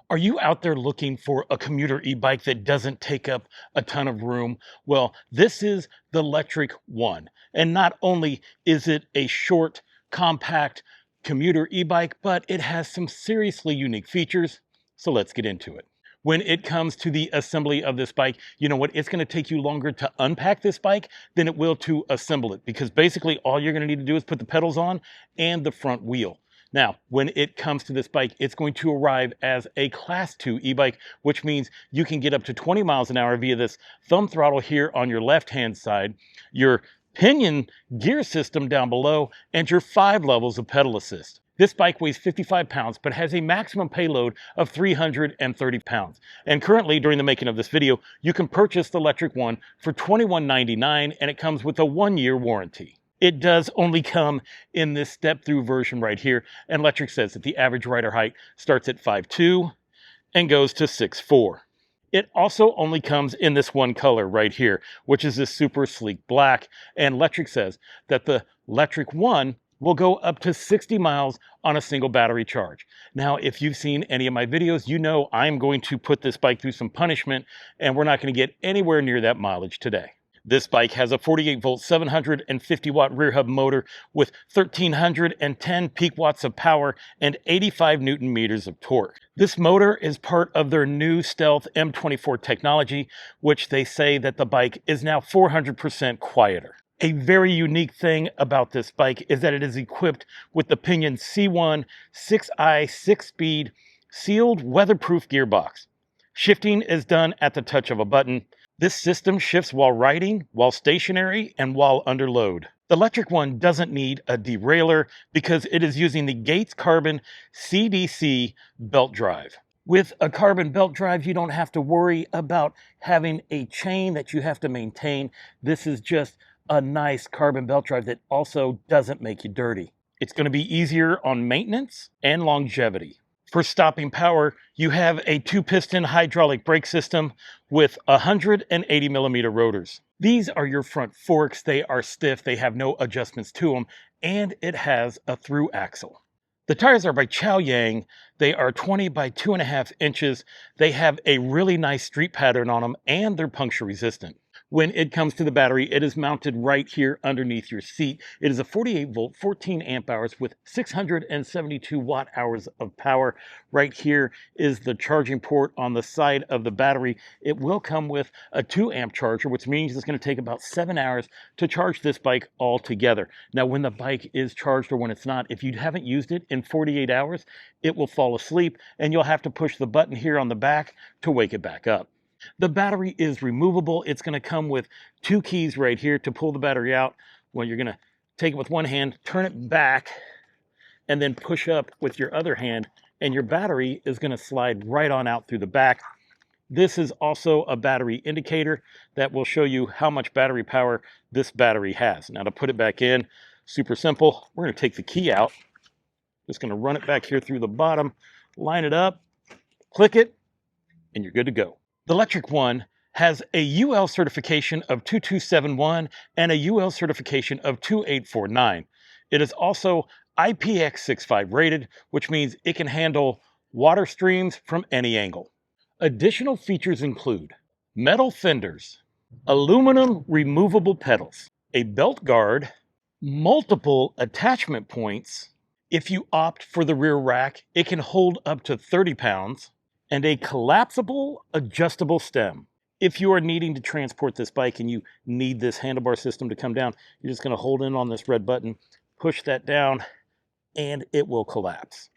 Are you out there looking for a commuter e-bike that doesn't take up a ton of room? Well, this is the Lectric ONE. And not only is it a short, compact commuter e-bike, but it has some seriously unique features. So let's get into it. When it comes to the assembly of this bike, you know what? It's going to take you longer to unpack this bike than it will to assemble it, because basically all you're going to need to do is put the pedals on and the front wheel. Now, when it comes to this bike, it's going to arrive as a Class 2 e-bike, which means you can get up to 20 miles an hour via this thumb throttle here on your left-hand side, your pinion gear system down below, and your 5 levels of pedal assist. This bike weighs 55 pounds, but has a maximum payload of 330 pounds. And currently, during the making of this video, you can purchase the Lectric ONE for $21.99, and it comes with a 1-year warranty. It does only come in this step-through version right here, and Lectric says that the average rider height starts at 5'2" and goes to 6'4". It also only comes in this one color right here, which is this super sleek black, and Lectric says that the Lectric ONE will go up to 60 miles on a single battery charge. Now, if you've seen any of my videos, you know I'm going to put this bike through some punishment, and we're not going to get anywhere near that mileage today. This bike has a 48-volt, 750-watt rear hub motor with 1,310 peak watts of power and 85 Newton meters of torque. This motor is part of their new Stealth M24 technology, which they say that the bike is now 400% quieter. A very unique thing about this bike is that it is equipped with the Pinion C1 6i 6-speed sealed weatherproof gearbox. Shifting is done at the touch of a button. This system shifts while riding, while stationary, and while under load. The Lectric ONE doesn't need a derailleur because it is using the Gates Carbon CDC belt drive. With a carbon belt drive, you don't have to worry about having a chain that you have to maintain. This is just a nice carbon belt drive that also doesn't make you dirty. It's going to be easier on maintenance and longevity. For stopping power, you have a 2-piston hydraulic brake system with 180 millimeter rotors. These are your front forks. They are stiff. They have no adjustments to them, and it has a through axle. The tires are by Chaoyang. They are 20 by 2.5 inches. They have a really nice street pattern on them, and they're puncture resistant. When it comes to the battery, it is mounted right here underneath your seat. It is a 48-volt, 14 amp hours with 672 watt-hours of power. Right here is the charging port on the side of the battery. It will come with a 2-amp charger, which means it's going to take about 7 hours to charge this bike altogether. Now, when the bike is charged or when it's not, if you haven't used it in 48 hours, it will fall asleep, and you'll have to push the button here on the back to wake it back up. The battery is removable. It's going to come with 2 keys right here to pull the battery out. Well, you're going to take it with one hand, turn it back, and then push up with your other hand, and your battery is going to slide right on out through the back. This is also a battery indicator that will show you how much battery power this battery has. Now, to put it back in, super simple. We're going to take the key out. Just going to run it back here through the bottom, line it up, click it, and you're good to go. The Lectric ONE has a UL certification of 2271 and a UL certification of 2849. It is also IPX65 rated, which means it can handle water streams from any angle. Additional features include metal fenders, aluminum removable pedals, a belt guard, multiple attachment points. If you opt for the rear rack, it can hold up to 30 pounds, and a collapsible adjustable stem. If you are needing to transport this bike and you need this handlebar system to come down, you're just going to hold in on this red button, push that down, and it will collapse.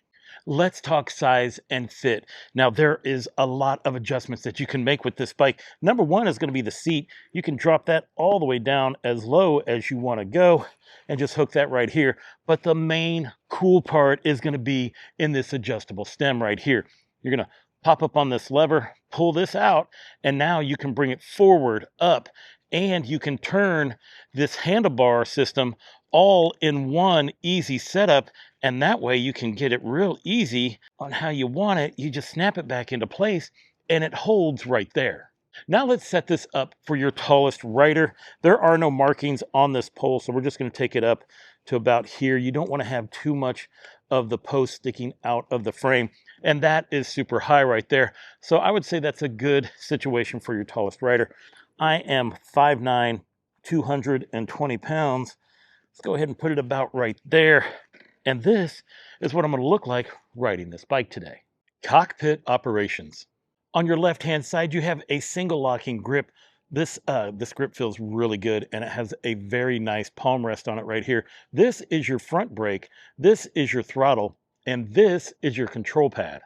Let's talk size and fit. Now, there is a lot of adjustments that you can make with this bike. Number one is going to be the seat. You can drop that all the way down as low as you want to go and just hook that right here. But the main cool part is going to be in this adjustable stem right here. You're going to pop up on this lever, pull this out, and now you can bring it forward, up, and you can turn this handlebar system all in one easy setup, and that way you can get it real easy on how you want it. You just snap it back into place, and it holds right there. Now let's set this up for your tallest rider. There are no markings on this pole, so we're just going to take it up to about here. You don't want to have too much of the post sticking out of the frame. and that is super high right there. So I would say that's a good situation for your tallest rider. I am 5'9", 220 pounds. Let's go ahead and put it about right there. And this is what I'm going to look like riding this bike today. Cockpit operations. On your left-hand side, you have a single locking grip. This grip feels really good, and it has a very nice palm rest on it right here. This is your front brake, this is your throttle, and this is your control pad.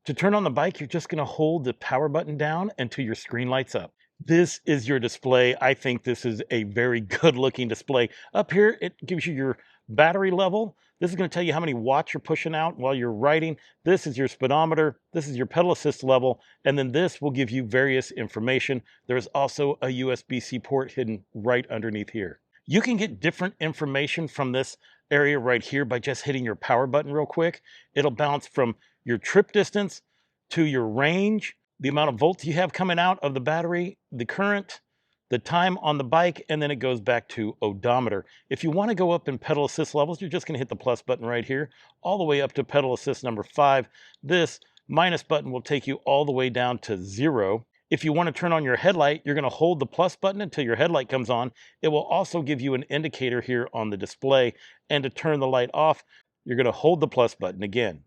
To turn on the bike, you're just going to hold the power button down until your screen lights up. This is your display. I think this is a very good looking display. Up here, it gives you your battery level. This is going to tell you how many watts you're pushing out while you're riding. This is your speedometer. This is your pedal assist level. And then this will give you various information. There's also a USB-C port hidden right underneath here. You can get different information from this area right here by just hitting your power button real quick. It'll bounce from your trip distance to your range, the amount of volts you have coming out of the battery, the current, the time on the bike, and then it goes back to odometer. If you want to go up in pedal assist levels, you're just going to hit the plus button right here, all the way up to pedal assist number 5. This minus button will take you all the way down to 0. If you want to turn on your headlight, you're going to hold the plus button until your headlight comes on. It will also give you an indicator here on the display. And to turn the light off, you're going to hold the plus button again.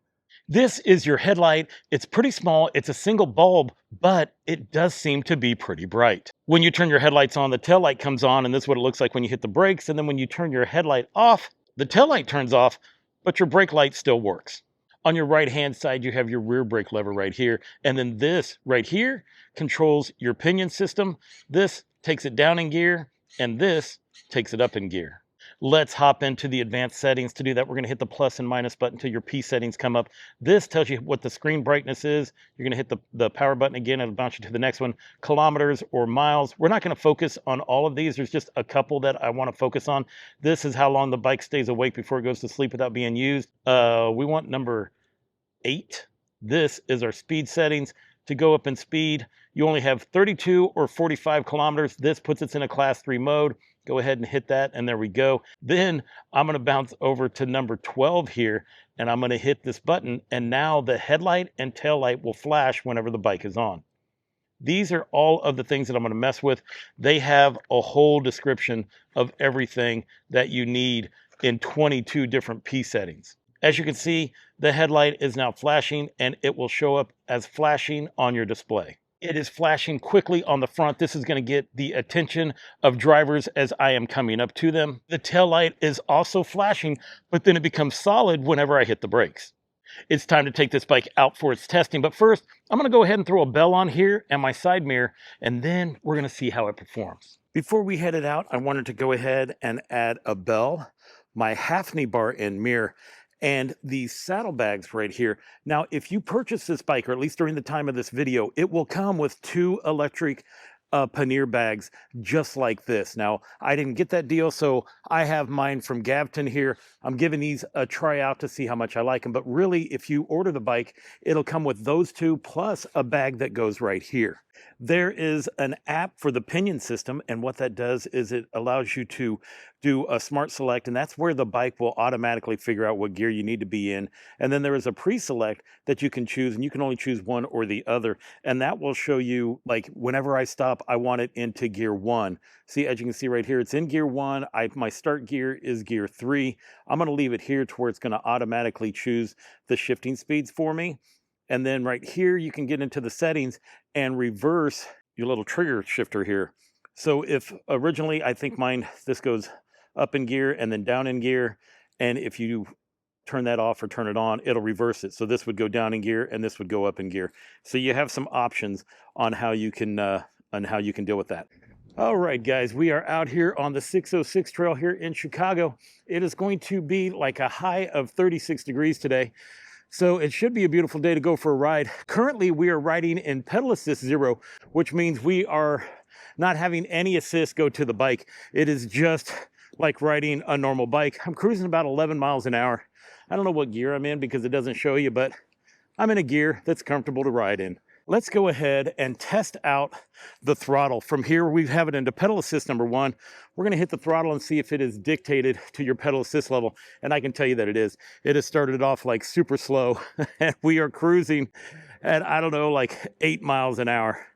This is your headlight. It's pretty small. It's a single bulb, but it does seem to be pretty bright. When you turn your headlights on, the tail light comes on, and this is what it looks like when you hit the brakes. And then when you turn your headlight off, the tail light turns off, but your brake light still works. On your right-hand side, you have your rear brake lever right here. And then this right here controls your pinion system. This takes it down in gear, and this takes it up in gear. Let's hop into the advanced settings. To do that, we're going to hit the plus and minus button until your P settings come up. This tells you what the screen brightness is. You're going to hit the power button again. It'll bounce you to the next one. Kilometers or miles. We're not going to focus on all of these. There's just a couple that I want to focus on. This is how long the bike stays awake before it goes to sleep without being used. We want number 8. This is our speed settings. To go up in speed, you only have 32 or 45 kilometers. This puts us in a class 3 mode. Go ahead and hit that, and there we go. Then I'm going to bounce over to number 12 here, and I'm going to hit this button, and now the headlight and tail light will flash whenever the bike is on. These are all of the things that I'm going to mess with. They have a whole description of everything that you need in 22 different P settings. As you can see, the headlight is now flashing, and it will show up as flashing on your display. It is flashing quickly on the front. This is going to get the attention of drivers as I am coming up to them. The tail light is also flashing, but then it becomes solid whenever I hit the brakes. It's time to take this bike out for its testing, but first, I'm going to go ahead and throw a bell on here and my side mirror, and then we're going to see how it performs. Before we head it out, I wanted to go ahead and add a bell, my half knee bar and mirror, and these saddlebags right here. Now, if you purchase this bike, or at least during the time of this video, it will come with 2 electric pannier bags just like this. Now, I didn't get that deal, so I have mine from Gavton here. I'm giving these a try out to see how much I like them. But really, if you order the bike, it'll come with those 2 plus a bag that goes right here. There is an app for the pinion system, and what that does is it allows you to do a smart select, and that's where the bike will automatically figure out what gear you need to be in. And then there is a pre-select that you can choose, and you can only choose one or the other, and that will show you, like, whenever I stop, I want it into gear 1. See, as you can see right here, it's in gear 1. My start gear is gear 3. I'm going to leave it here to where it's going to automatically choose the shifting speeds for me. And then right here, you can get into the settings and reverse your little trigger shifter here. So if originally, I think mine, this goes up in gear and then down in gear. And if you turn that off or turn it on, it'll reverse it. So this would go down in gear and this would go up in gear. So you have some options on how you can deal with that. All right, guys, we are out here on the 606 trail here in Chicago. It is going to be like a high of 36 degrees today. So it should be a beautiful day to go for a ride. Currently, we are riding in pedal assist 0, which means we are not having any assist go to the bike. It is just like riding a normal bike. I'm cruising about 11 miles an hour. I don't know what gear I'm in because it doesn't show you, but I'm in a gear that's comfortable to ride in. Let's go ahead and test out the throttle. From here, we have it into pedal assist number 1. We're gonna hit the throttle and see if it is dictated to your pedal assist level. And I can tell you that it is. It has started off like super slow and we are cruising at, I don't know, like 8 miles an hour.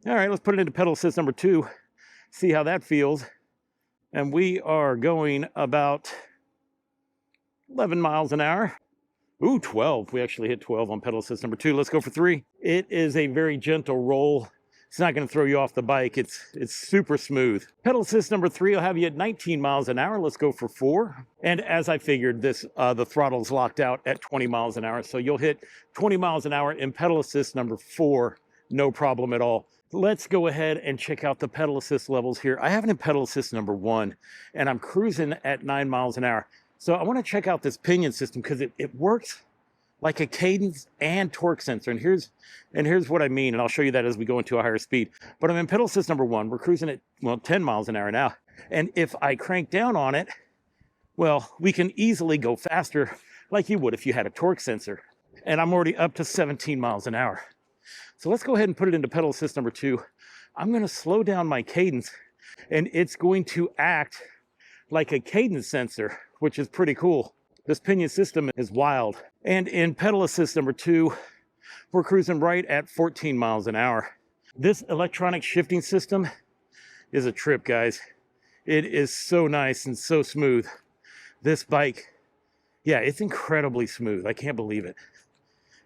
All right, let's put it into pedal assist number 2, see how that feels. And we are going about 11 miles an hour. Ooh, 12. We actually hit 12 on pedal assist number 2. Let's go for 3. It is a very gentle roll. It's not going to throw you off the bike. It's super smooth. Pedal assist number 3 will have you at 19 miles an hour. Let's go for 4. And as I figured, this the throttle's locked out at 20 miles an hour. So you'll hit 20 miles an hour in pedal assist number 4. No problem at all. Let's go ahead and check out the pedal assist levels here. I have it in pedal assist number 1, and I'm cruising at 9 miles an hour. So I want to check out this pinion system because it works like a cadence and torque sensor. And here's what I mean, and I'll show you that as we go into a higher speed. But I'm in pedal assist number 1. We're cruising at, well, 10 miles an hour now. And if I crank down on it, well, we can easily go faster like you would if you had a torque sensor. And I'm already up to 17 miles an hour. So let's go ahead and put it into pedal assist number 2. I'm going to slow down my cadence, and it's going to act like a cadence sensor, which is pretty cool. This pinion system is wild. And in pedal assist number 2, we're cruising right at 14 miles an hour. This electronic shifting system is a trip, guys. It is so nice and so smooth. This bike, yeah, it's incredibly smooth. I can't believe it.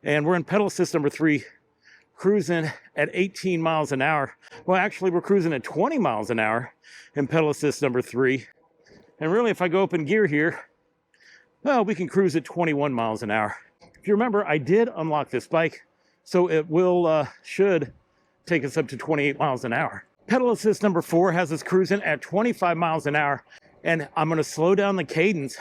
And we're in pedal assist number 3, cruising at 18 miles an hour. Well, actually, we're cruising at 20 miles an hour in pedal assist number 3. And really, if I go up in gear here, well, we can cruise at 21 miles an hour. If you remember, I did unlock this bike, so it should take us up to 28 miles an hour. Pedal assist number 4 has us cruising at 25 miles an hour, and I'm going to slow down the cadence,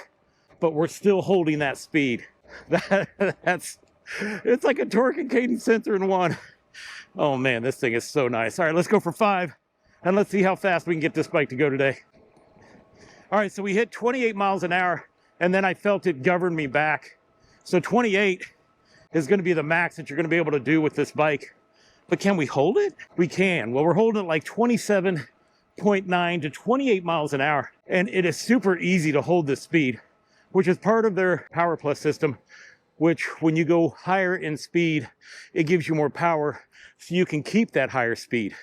but we're still holding that speed. It's like a torque and cadence sensor in one. Oh man, this thing is so nice. All right, let's go for 5, and let's see how fast we can get this bike to go today. All right, so we hit 28 miles an hour, and then I felt it govern me back. So 28 is going to be the max that you're going to be able to do with this bike. But can we hold it? We can. Well, we're holding it like 27.9 to 28 miles an hour. And it is super easy to hold this speed, which is part of their Power Plus system, which when you go higher in speed, it gives you more power so you can keep that higher speed.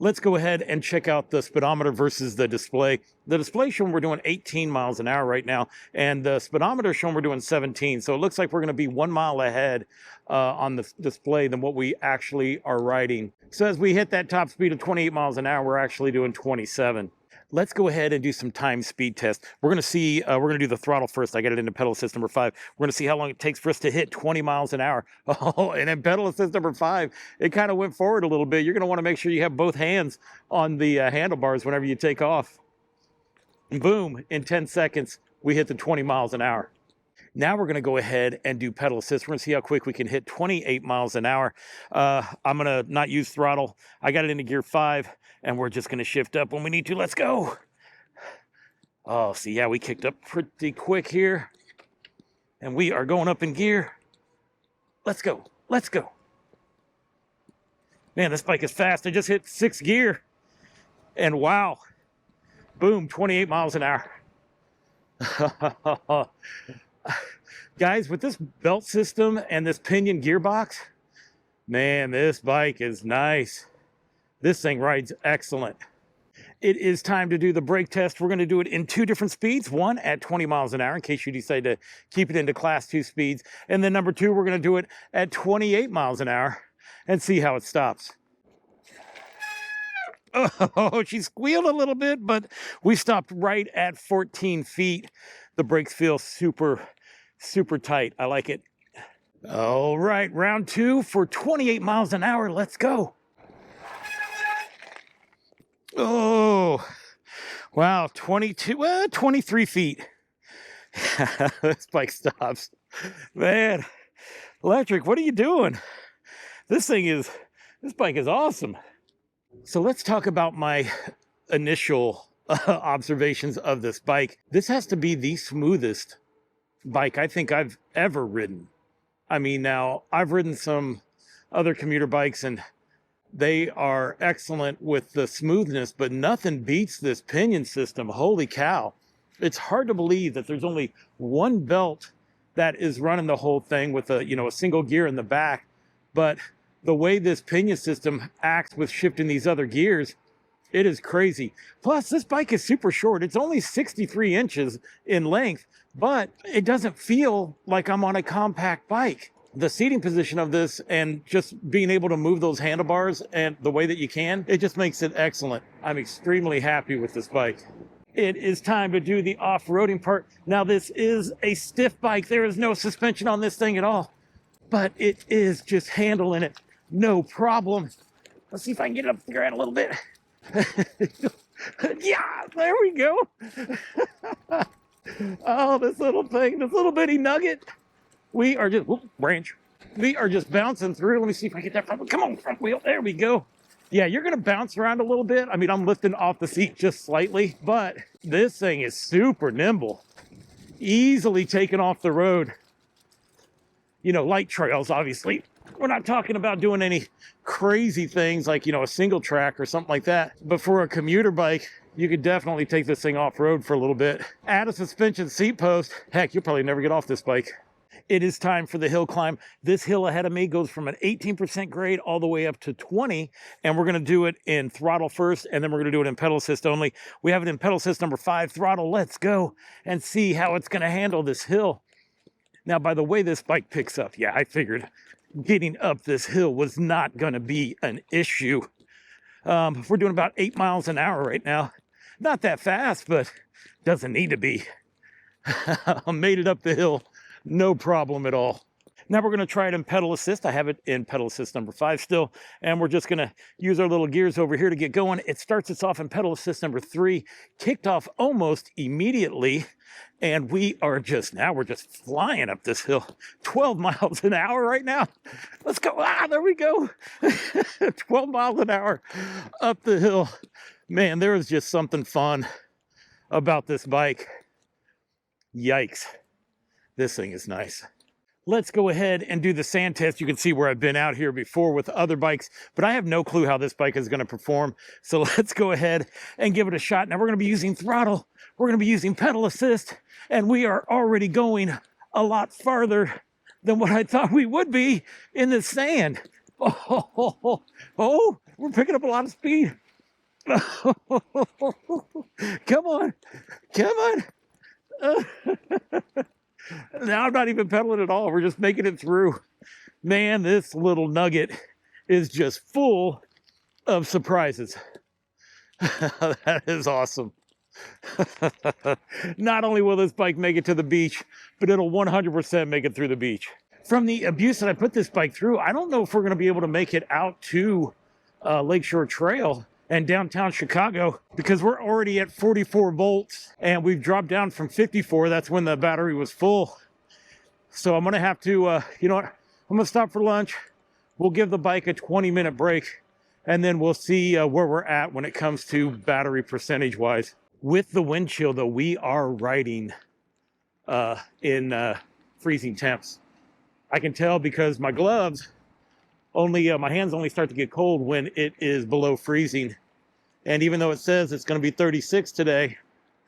Let's go ahead and check out the speedometer versus the display. The display showing we're doing 18 miles an hour right now, and the speedometer showing we're doing 17. So it looks like we're going to be 1 mile ahead on the display than what we actually are riding. So as we hit that top speed of 28 miles an hour, we're actually doing 27. Let's go ahead and do some time speed tests. We're going to see, we're going to do the throttle first. I got it into pedal assist number 5. We're going to see how long it takes for us to hit 20 miles an hour. Oh, and in pedal assist number 5, it kind of went forward a little bit. You're going to want to make sure you have both hands on the handlebars whenever you take off. And boom, in 10 seconds, we hit the 20 miles an hour. Now we're going to go ahead and do pedal assist. We're going to see how quick we can hit 28 miles an hour. I'm going to not use throttle. I got it into gear 5, and we're just going to shift up when we need to. Let's go. Oh, see, yeah, we kicked up pretty quick here. And we are going up in gear. Let's go. Let's go. Man, this bike is fast. I just hit 6th gear. And wow. Boom, 28 miles an hour. Guys, with this belt system and this pinion gearbox, man, this bike is nice. This thing rides excellent. It is time to do the brake test. We're going to do it in 2 different speeds. One at 20 miles an hour in case you decide to keep it into class 2 speeds. And then number 2, we're going to do it at 28 miles an hour and see how it stops. Oh, she squealed a little bit, but we stopped right at 14 feet. The brakes feel super tight. I like it. All right, round 2 for 28 miles an hour. Let's go. Oh, wow, 23 feet. This bike stops. Man, Lectric, what are you doing? This bike is awesome. So let's talk about my initial observations of this bike. This has to be the smoothest bike I think I've ever ridden. I mean, now I've ridden some other commuter bikes, and they are excellent with the smoothness, but nothing beats this pinion system. Holy cow. It's hard to believe that there's only one belt that is running the whole thing with a, a single gear in the back. But the way this pinion system acts with shifting these other gears, it is crazy. Plus, this bike is super short. It's only 63 inches in length, but it doesn't feel like I'm on a compact bike. The seating position of this and just being able to move those handlebars and the way that you can, it just makes it excellent. I'm extremely happy with this bike. It is time to do the off-roading part. Now, this is a stiff bike. There is no suspension on this thing at all, but it is just handling it no problem. Let's see if I can get it up the ground a little bit. Yeah, there we go. Oh, this little thing, this little bitty nugget. We are just, whoop, branch. We are just bouncing through. Let me see if I get that front wheel. Come on, front wheel. There we go. Yeah, you're going to bounce around a little bit. I mean, I'm lifting off the seat just slightly, but this thing is super nimble. Easily taken off the road. Light trails, obviously. We're not talking about doing any crazy things like, a single track or something like that. But for a commuter bike, you could definitely take this thing off-road for a little bit. Add a suspension seat post. Heck, you'll probably never get off this bike. It is time for the hill climb. This hill ahead of me goes from an 18% grade all the way up to 20, and we're gonna do it in throttle first, and then we're gonna do it in pedal assist only. We have it in pedal assist number 5 throttle. Let's go and see how it's gonna handle this hill. Now, by the way this bike picks up, yeah, I figured getting up this hill was not gonna be an issue. We're doing about 8 miles an hour right now. Not that fast, but doesn't need to be. I made it up the hill. No problem at all. Now we're going to try it in pedal assist. I have it in pedal assist number 5 still, and we're just going to use our little gears over here to get going. It starts us off in pedal assist number 3, kicked off almost immediately, and we're just flying up this hill. 12 miles an hour right now. Let's go. There we go. 12 miles an hour up the hill. Man, there is just something fun about this bike. Yikes. This thing is nice. Let's go ahead and do the sand test. You can see where I've been out here before with other bikes, but I have no clue how this bike is going to perform. So let's go ahead and give it a shot. Now we're going to be using throttle. We're going to be using pedal assist, and we are already going a lot farther than what I thought we would be in the sand. Oh, we're picking up a lot of speed. Come on. Now I'm not even pedaling at all. We're just making it through. Man, this little nugget is just full of surprises. That is awesome. Not only will this bike make it to the beach, but it'll 100% make it through the beach. From the abuse that I put this bike through, I don't know if we're going to be able to make it out to Lakeshore Trail and downtown Chicago, because we're already at 44 volts and we've dropped down from 54. That's when the battery was full. So I'm gonna have to, you know what? I'm gonna stop for lunch. We'll give the bike a 20-minute break, and then we'll see where we're at when it comes to battery percentage wise. With the wind chill though, we are riding in freezing temps. I can tell because my gloves, my hands only start to get cold when it is below freezing. And even though it says it's going to be 36 today,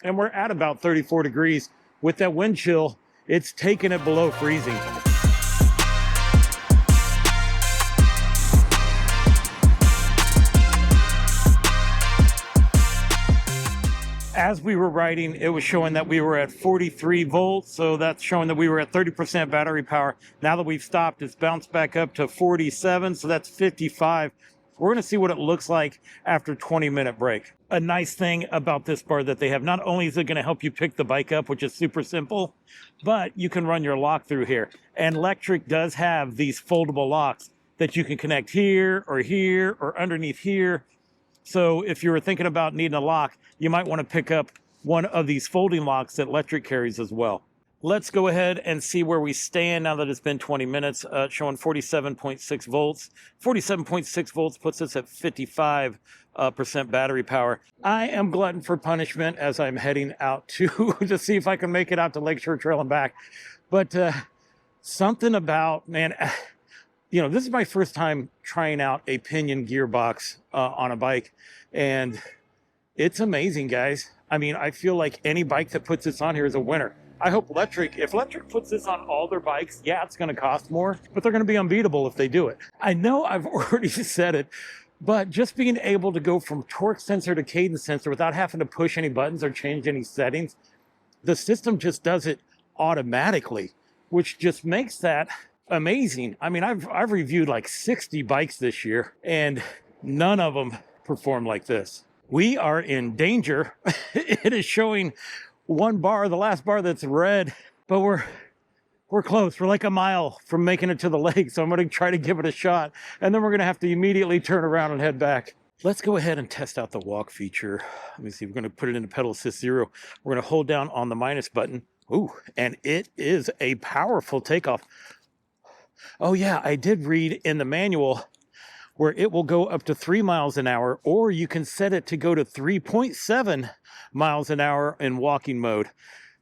and we're at about 34 degrees, with that wind chill, it's taking it below freezing. As we were riding, it was showing that we were at 43 volts, so that's showing that we were at 30% battery power. Now that we've stopped, it's bounced back up to 47, so that's 55. We're going to see what it looks like after a 20-minute break. A nice thing about this bar that they have, not only is it going to help you pick the bike up, which is super simple, but you can run your lock through here. And Lectric does have these foldable locks that you can connect here or underneath here. So if you were thinking about needing a lock, you might want to pick up one of these folding locks that Lectric carries as well. Let's go ahead and see where we stand now that it's been 20 minutes, showing 47.6 volts. 47.6 volts puts us at 55% battery power. I am glutton for punishment as I'm heading out to see if I can make it out to Lakeshore Trail and back. But something about, man, you know, this is my first time trying out a pinion gearbox on a bike, and it's amazing, guys. I mean, I feel like any bike that puts this on here is a winner. I hope Lectric, if Lectric puts this on all their bikes, yeah, it's going to cost more, but they're going to be unbeatable if they do it. I know I've already said it, but just being able to go from torque sensor to cadence sensor without having to push any buttons or change any settings, the system just does it automatically, which just makes that amazing. I mean, I've reviewed like 60 bikes this year, and none of them perform like this. We are in danger. It is showing one bar, the last bar that's red, but we're close. We're like a mile from making it to the lake, so I'm going to try to give it a shot, and then we're going to have to immediately turn around and head back. Let's go ahead and test out the walk feature. Let me see. We're going to put it into pedal assist 0. We're going to hold down on the minus button. Ooh, and it is a powerful takeoff. Oh yeah, I did read in the manual where it will go up to 3 miles an hour, or you can set it to go to 3.7 miles an hour in walking mode.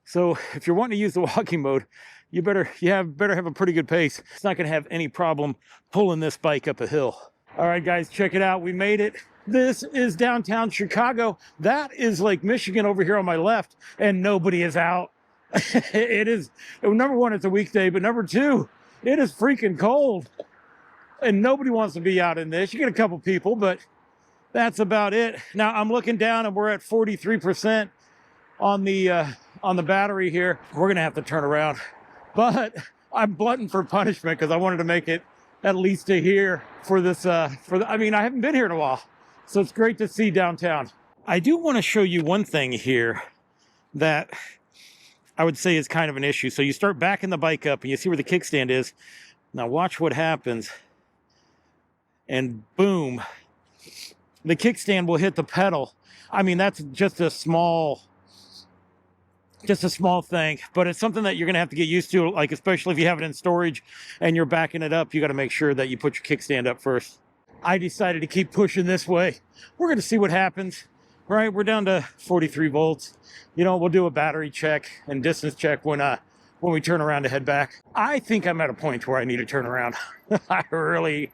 So if you're wanting to use the walking mode, you better have a pretty good pace. It's not going to have any problem pulling this bike up a hill. All right, guys, check it out. We made it. This is downtown Chicago. That is Lake Michigan over here on my left, and nobody is out. It is, number one, it's a weekday, but number two, it is freaking cold. And nobody wants to be out in this. You get a couple people, but that's about it. Now I'm looking down and we're at 43% on the battery here. We're gonna have to turn around, but I'm glutton for punishment because I wanted to make it at least to here for this. I mean, I haven't been here in a while, so it's great to see downtown. I do want to show you one thing here that I would say is kind of an issue. So you start backing the bike up and you see where the kickstand is. Now watch what happens. And boom, the kickstand will hit the pedal. I mean, that's just a small thing, but it's something that you're gonna have to get used to, like especially if you have it in storage and you're backing it up, you gotta make sure that you put your kickstand up first. I decided to keep pushing this way. We're gonna see what happens, right? We're down to 43 volts. You know, we'll do a battery check and distance check when we turn around to head back. I think I'm at a point where I need to turn around. I really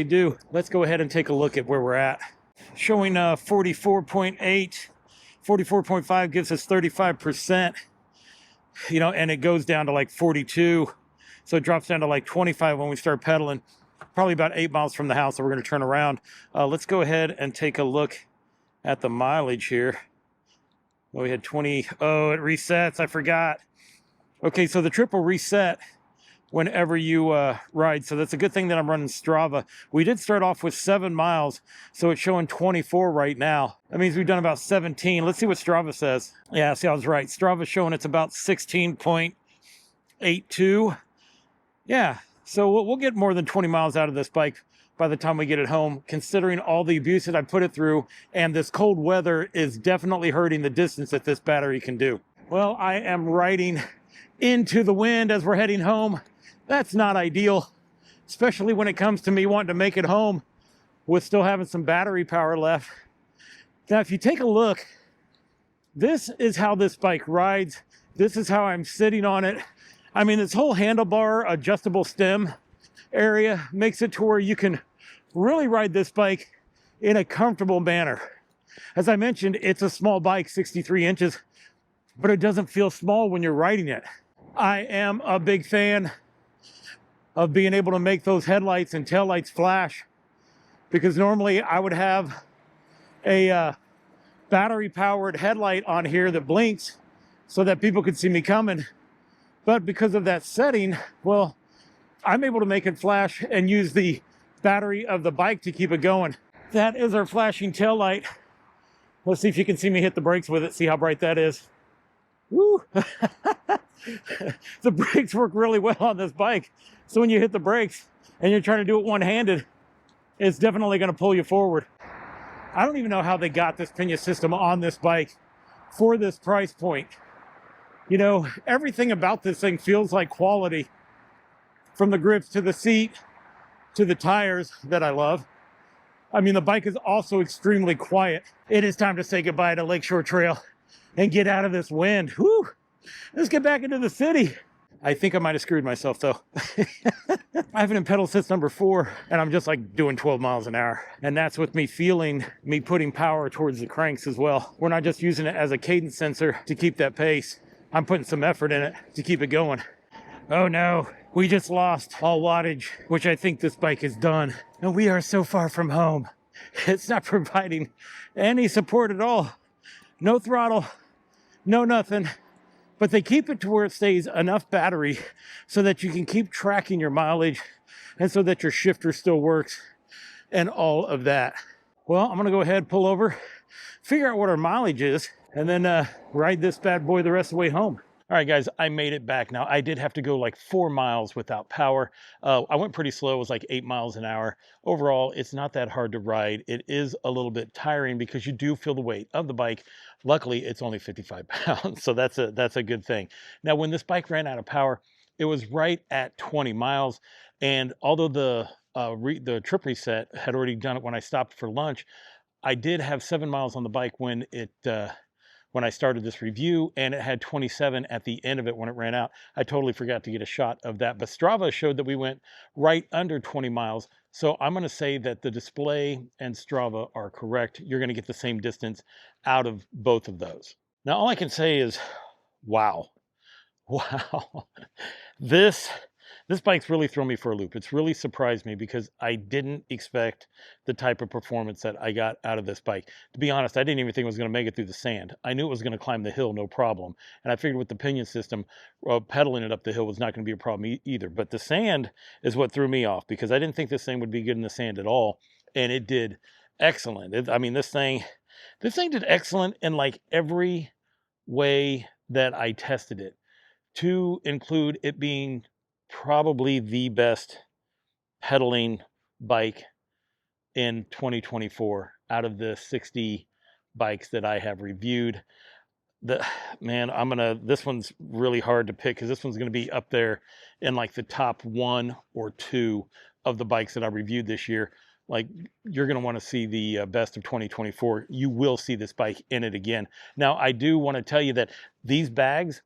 do. Let's go ahead and take a look at where we're at. Showing 44.8, 44.5 gives us 35%, you know, and it goes down to like 42. So it drops down to like 25 when we start pedaling, probably about 8 miles from the house. So we're gonna turn around. Let's go ahead and take a look at the mileage here. Well, we had 20, oh, it resets, I forgot. Okay, so the trip will reset whenever you ride. So that's a good thing that I'm running Strava. We did start off with 7 miles, so it's showing 24 right now. That means we've done about 17. Let's see what Strava says. Yeah, see, I was right. Strava's showing it's about 16.82. Yeah, so we'll get more than 20 miles out of this bike by the time we get it home, considering all the abuse that I put it through, and this cold weather is definitely hurting the distance that this battery can do. Well, I am riding into the wind as we're heading home. That's not ideal, especially when it comes to me wanting to make it home with still having some battery power left. Now, if you take a look, this is how this bike rides. This is how I'm sitting on it. I mean, this whole handlebar adjustable stem area makes it to where you can really ride this bike in a comfortable manner. As I mentioned, it's a small bike, 63 inches, but it doesn't feel small when you're riding it. I am a big fan of being able to make those headlights and taillights flash, because normally I would have a battery powered headlight on here that blinks so that people could see me coming. But because of that setting, well, I'm able to make it flash and use the battery of the bike to keep it going. That is our flashing taillight. Let's see if you can see me hit the brakes with it, see how bright that is. Woo! The brakes work really well on this bike. So when you hit the brakes and you're trying to do it one-handed, it's definitely going to pull you forward. I don't even know how they got this pinion system on this bike for this price point. You know, everything about this thing feels like quality, from the grips to the seat to the tires that I love. I mean, the bike is also extremely quiet. It is time to say goodbye to Lakeshore Trail and get out of this wind. Whew. Let's get back into the city. I think I might have screwed myself though. I have it in pedal assist number 4 and I'm just like doing 12 miles an hour. And that's with me feeling me putting power towards the cranks as well. We're not just using it as a cadence sensor to keep that pace. I'm putting some effort in it to keep it going. Oh no, we just lost all wattage, which I think this bike is done. And we are so far from home. It's not providing any support at all. No throttle, no nothing. But they keep it to where it stays enough battery so that you can keep tracking your mileage and so that your shifter still works and all of that. Well, I'm gonna go ahead, pull over, figure out what our mileage is, and then ride this bad boy the rest of the way home. All right, guys, I made it back. Now, I did have to go like 4 miles without power. I went pretty slow. It was like 8 miles an hour. Overall, it's not that hard to ride. It is a little bit tiring because you do feel the weight of the bike. Luckily, it's only 55 pounds, so that's a good thing. Now, when this bike ran out of power, it was right at 20 miles. And although the trip reset had already done it when I stopped for lunch, I did have 7 miles on the bike when when I started this review, and it had 27 at the end of it when it ran out. I totally forgot to get a shot of that, but Strava showed that we went right under 20 miles. So I'm going to say that the display and Strava are correct. You're going to get the same distance out of both of those. Now, all I can say is, wow. Wow. This bike's really thrown me for a loop. It's really surprised me because I didn't expect the type of performance that I got out of this bike. To be honest, I didn't even think it was going to make it through the sand. I knew it was going to climb the hill, no problem. And I figured with the pinion system, pedaling it up the hill was not going to be a problem either. But the sand is what threw me off because I didn't think this thing would be good in the sand at all. And it did excellent. I mean, this thing did excellent in like every way that I tested it, to include it being probably the best pedaling bike in 2024 out of the 60 bikes that I have reviewed. This one's really hard to pick because this one's going to be up there in like the top 1 or 2 of the bikes that I reviewed this year. Like, you're going to want to see the best of 2024. You will see this bike in it again. Now, I do want to tell you that these bags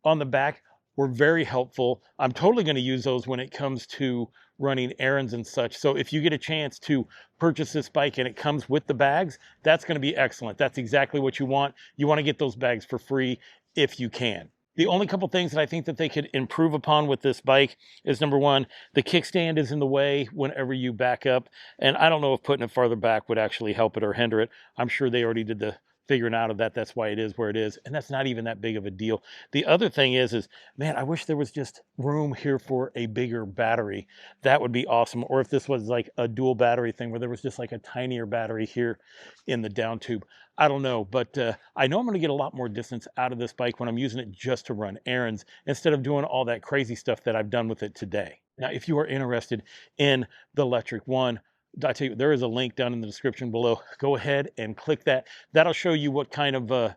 on the back were very helpful. I'm totally going to use those when it comes to running errands and such. So if you get a chance to purchase this bike and it comes with the bags, that's going to be excellent. That's exactly what you want. You want to get those bags for free if you can. The only couple things that I think that they could improve upon with this bike is, number 1, the kickstand is in the way whenever you back up. And I don't know if putting it farther back would actually help it or hinder it. I'm sure they already did the figuring out of that. That's why it is where it is. And that's not even that big of a deal. The other thing is, man, I wish there was just room here for a bigger battery. That would be awesome. Or if this was like a dual battery thing where there was just like a tinier battery here in the down tube. I don't know, but I know I'm going to get a lot more distance out of this bike when I'm using it just to run errands instead of doing all that crazy stuff that I've done with it today. Now, if you are interested in the Lectric ONE, I tell you, there is a link down in the description below. Go ahead and click that. That'll show you what kind of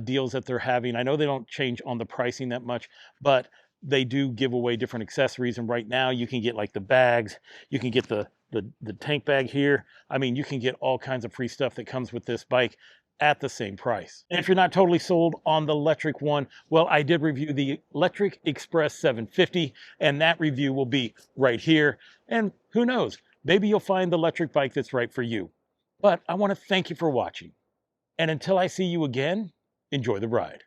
deals that they're having. I know they don't change on the pricing that much, but they do give away different accessories. And right now you can get like the bags, you can get the tank bag here. I mean, you can get all kinds of free stuff that comes with this bike at the same price. And if you're not totally sold on the Lectric ONE, well, I did review the Lectric Express 750, and that review will be right here. And who knows, maybe you'll find the electric bike that's right for you. But I want to thank you for watching. And until I see you again, enjoy the ride.